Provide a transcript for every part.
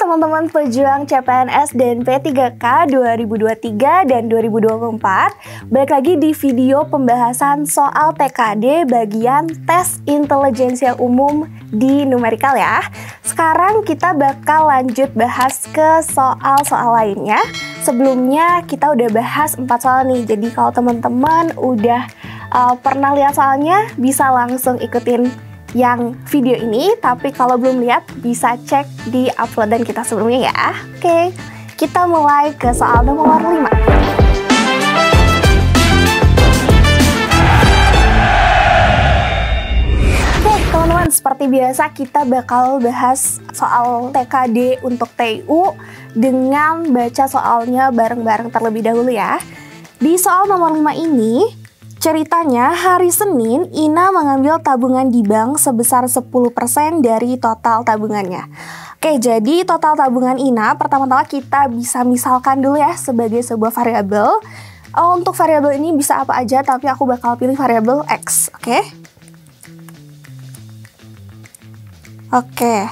teman-teman pejuang CPNS dan P3K 2023 dan 2024. Balik lagi di video pembahasan soal TKD bagian tes intelijensia umum di numerikal ya. Sekarang kita bakal lanjut bahas ke soal-soal lainnya. Sebelumnya kita udah bahas 4 soal nih. Jadi kalau teman-teman udah pernah lihat soalnya, bisa langsung ikutin yang video ini, tapi kalau belum lihat bisa cek di uploadan kita sebelumnya ya. Oke, kita mulai ke soal nomor 5. Oke, teman-teman, seperti biasa kita bakal bahas soal TKD untuk TIU dengan baca soalnya bareng-bareng terlebih dahulu ya. Di soal nomor 5 ini, ceritanya hari Senin, Ina mengambil tabungan di bank sebesar 10% dari total tabungannya. Oke, jadi total tabungan Ina, pertama-tama kita bisa misalkan dulu ya sebagai sebuah variabel. Untuk variabel ini bisa apa aja, tapi aku bakal pilih variabel X, oke? Oke,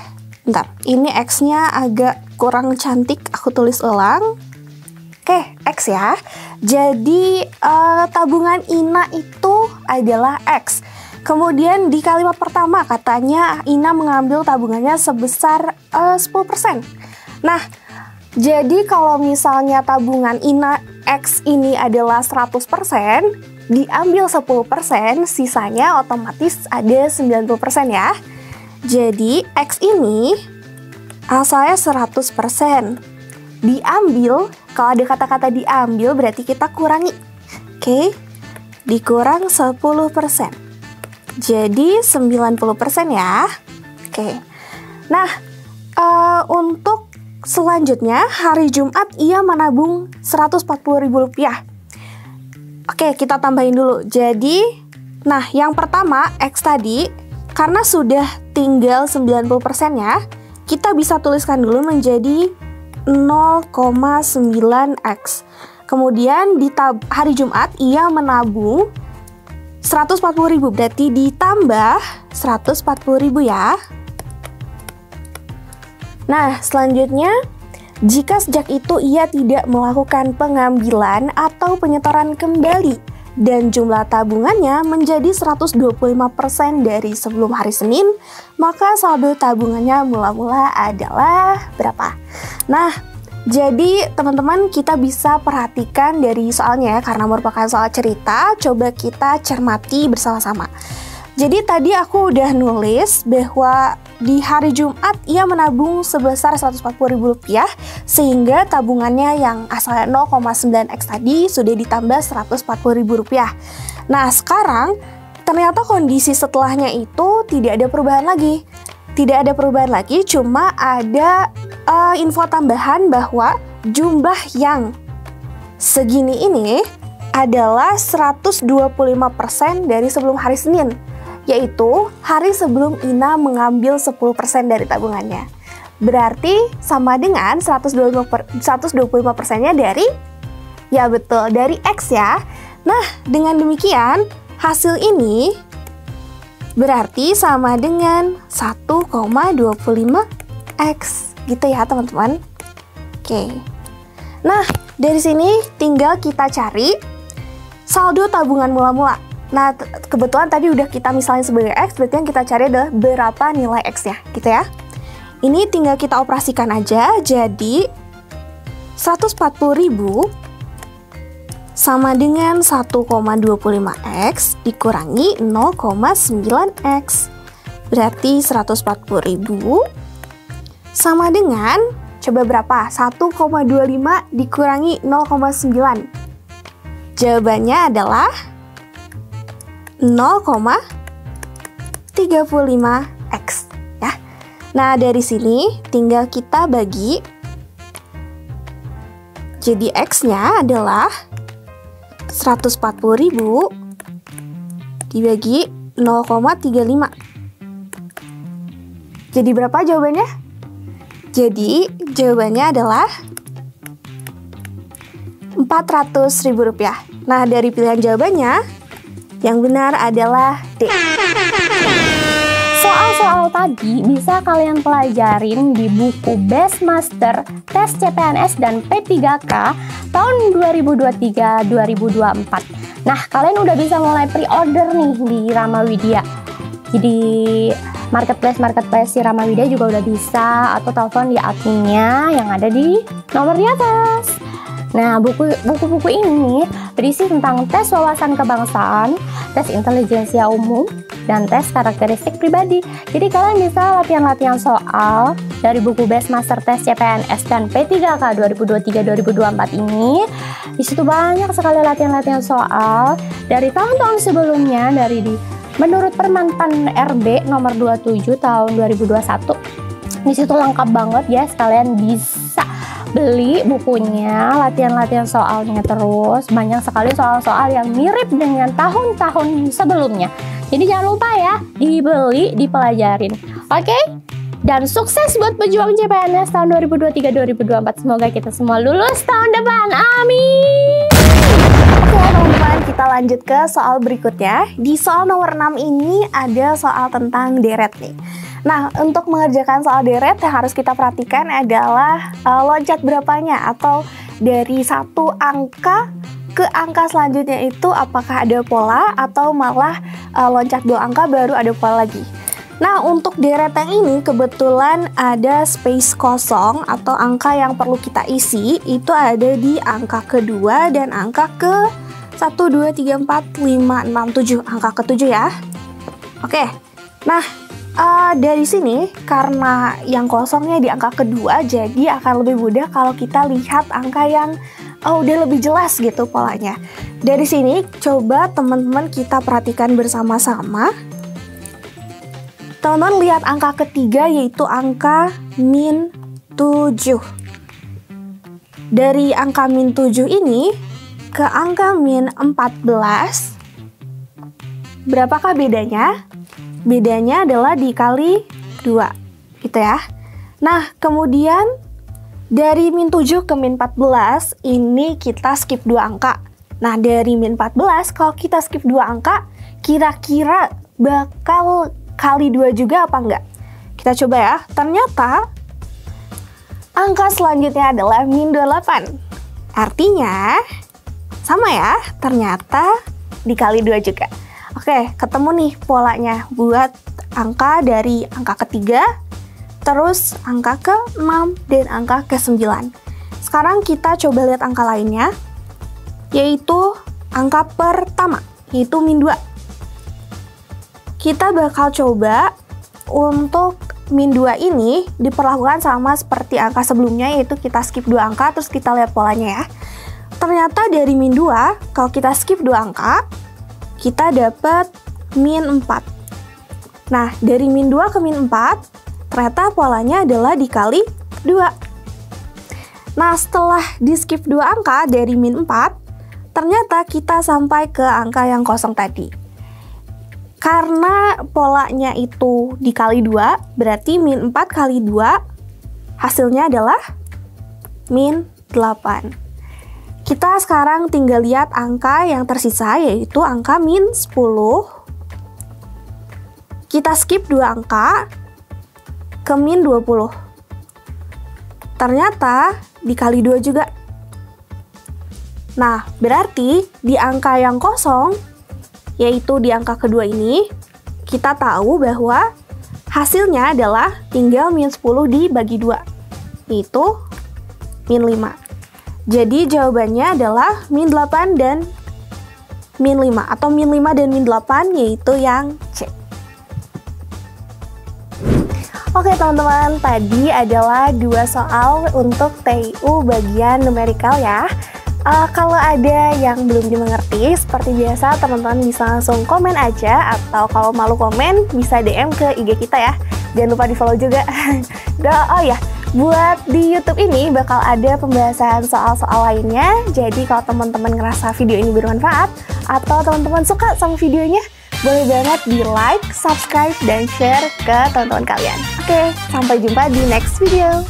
bentar. Ini X-nya agak kurang cantik, aku tulis ulang. Oke, X ya. Jadi tabungan Ina itu adalah X. Kemudian di kalimat pertama katanya Ina mengambil tabungannya sebesar 10%. Nah, jadi kalau misalnya tabungan Ina X ini adalah 100%, diambil 10%, sisanya otomatis ada 90% ya. Jadi X ini asalnya 100%. Diambil, kalau ada kata-kata diambil berarti kita kurangi. Oke, dikurang 10%. Jadi 90% ya. Oke. Nah, untuk selanjutnya hari Jumat ia menabung Rp140.000. Oke, kita tambahin dulu. Jadi, nah yang pertama X tadi, karena sudah tinggal 90% ya, kita bisa tuliskan dulu menjadi 0,9X. Kemudian di hari Jumat ia menabung 140.000, berarti ditambah 140.000 ya. Nah, selanjutnya jika sejak itu ia tidak melakukan pengambilan atau penyetoran kembali dan jumlah tabungannya menjadi 125% dari sebelum hari Senin, maka saldo tabungannya mula-mula adalah berapa? Nah, jadi teman-teman kita bisa perhatikan dari soalnya ya, karena merupakan soal cerita, coba kita cermati bersama-sama. Jadi tadi aku udah nulis bahwa di hari Jumat ia menabung sebesar Rp140.000 sehingga tabungannya yang asalnya 0,9X tadi sudah ditambah Rp140.000. Nah, sekarang ternyata kondisi setelahnya itu tidak ada perubahan lagi. Tidak ada perubahan lagi, cuma ada info tambahan bahwa jumlah yang segini ini adalah 125% dari sebelum hari Senin, yaitu hari sebelum Ina mengambil 10% dari tabungannya. Berarti sama dengan 125%-nya dari, ya betul, dari X ya. Nah, dengan demikian hasil ini berarti sama dengan 1,25X. Gitu ya teman-teman. Oke. Nah, dari sini tinggal kita cari saldo tabungan mula-mula. Nah, kebetulan tadi udah kita misalnya sebagai X, berarti yang kita cari adalah berapa nilai X-nya, gitu ya. Ini tinggal kita operasikan aja, jadi 140.000 sama dengan 1,25X dikurangi 0,9X. Berarti 140.000 sama dengan, coba berapa? 1,25 dikurangi 0,9. Jawabannya adalah 0,35X ya. Nah, dari sini tinggal kita bagi. Jadi X-nya adalah 140.000 dibagi 0,35. Jadi berapa jawabannya? Jadi jawabannya adalah Rp400.000. Nah, dari pilihan jawabannya yang benar adalah D. Soal soal tadi bisa kalian pelajarin di buku Best Master Tes CPNS dan P3K tahun 2023-2024. Nah, kalian udah bisa mulai pre-order nih di Rama Widya. Jadi marketplace si Rama Widya juga udah bisa, atau telepon di adminnya yang ada di nomor di atas. Nah, buku-buku ini berisi tentang tes wawasan kebangsaan, tes intelijensia umum, dan tes karakteristik pribadi. Jadi kalian bisa latihan-latihan soal dari buku Best Master Tes CPNS dan P3K 2023-2024 ini. Di situ banyak sekali latihan-latihan soal dari tahun-tahun sebelumnya, menurut Permen PAN RB nomor 27 tahun 2021. Di situ lengkap banget ya, kalian bisa beli bukunya, latihan-latihan soalnya, terus banyak sekali soal-soal yang mirip dengan tahun-tahun sebelumnya. Jadi jangan lupa ya, dibeli, dipelajarin. Oke? Dan sukses buat pejuang CPNS tahun 2023-2024. Semoga kita semua lulus tahun depan. Amin. Oke teman-teman, kita lanjut ke soal berikutnya. Di soal nomor 6 ini ada soal tentang deret nih. Nah, untuk mengerjakan soal deret yang harus kita perhatikan adalah loncat berapanya, atau dari satu angka ke angka selanjutnya itu apakah ada pola atau malah loncat 2 angka baru ada pola lagi. Nah, untuk deret yang ini kebetulan ada space kosong atau angka yang perlu kita isi, itu ada di angka kedua dan angka ke 1, 2, 3, 4, 5, 6, 7, angka ke-7 ya. Oke, nah dari sini karena yang kosongnya di angka kedua, jadi akan lebih mudah kalau kita lihat angka yang udah lebih jelas gitu polanya. Dari sini coba teman-teman kita perhatikan bersama-sama. Teman-teman lihat angka ketiga, yaitu angka min 7. Dari angka min 7 ini ke angka min 14, berapakah bedanya? Bedanya adalah dikali 2, gitu ya. Nah, kemudian dari min 7 ke min 14, ini kita skip 2 angka. Nah, dari min 14, kalau kita skip 2 angka, kira-kira bakal kali 2 juga apa enggak? Kita coba ya. Ternyata angka selanjutnya adalah min 28. Artinya, sama ya, ternyata dikali 2 juga. Oke, ketemu nih polanya buat angka dari angka ketiga, terus angka ke-6 dan angka ke-9. Sekarang kita coba lihat angka lainnya, yaitu angka pertama, yaitu min 2. Kita bakal coba untuk min 2 ini diperlakukan sama seperti angka sebelumnya, yaitu kita skip 2 angka, terus kita lihat polanya ya. Ternyata dari min 2, kalau kita skip 2 angka, kita dapat min 4. Nah, dari min 2 ke min 4, ternyata polanya adalah dikali 2. Nah, setelah di skip 2 angka dari min 4, ternyata kita sampai ke angka yang kosong tadi. Karena polanya itu dikali 2, berarti min 4 kali 2, hasilnya adalah min 8. Kita sekarang tinggal lihat angka yang tersisa, yaitu angka min 10. Kita skip 2 angka ke min 20. Ternyata dikali 2 juga. Nah, berarti di angka yang kosong, yaitu di angka kedua ini, kita tahu bahwa hasilnya adalah tinggal min 10 dibagi 2, yaitu min 5. Jadi jawabannya adalah min 8 dan min 5, atau min 5 dan min 8, yaitu yang C. Oke teman-teman, tadi adalah 2 soal untuk TIU bagian numerikal ya. Kalau ada yang belum dimengerti, seperti biasa teman-teman bisa langsung komen aja, atau kalau malu komen bisa DM ke IG kita ya. Jangan lupa di follow juga. Oh ya, buat di YouTube ini bakal ada pembahasan soal-soal lainnya. Jadi kalau teman-teman ngerasa video ini bermanfaat, atau teman-teman suka sama videonya, boleh banget di like, subscribe, dan share ke teman-teman kalian. Oke, sampai jumpa di next video.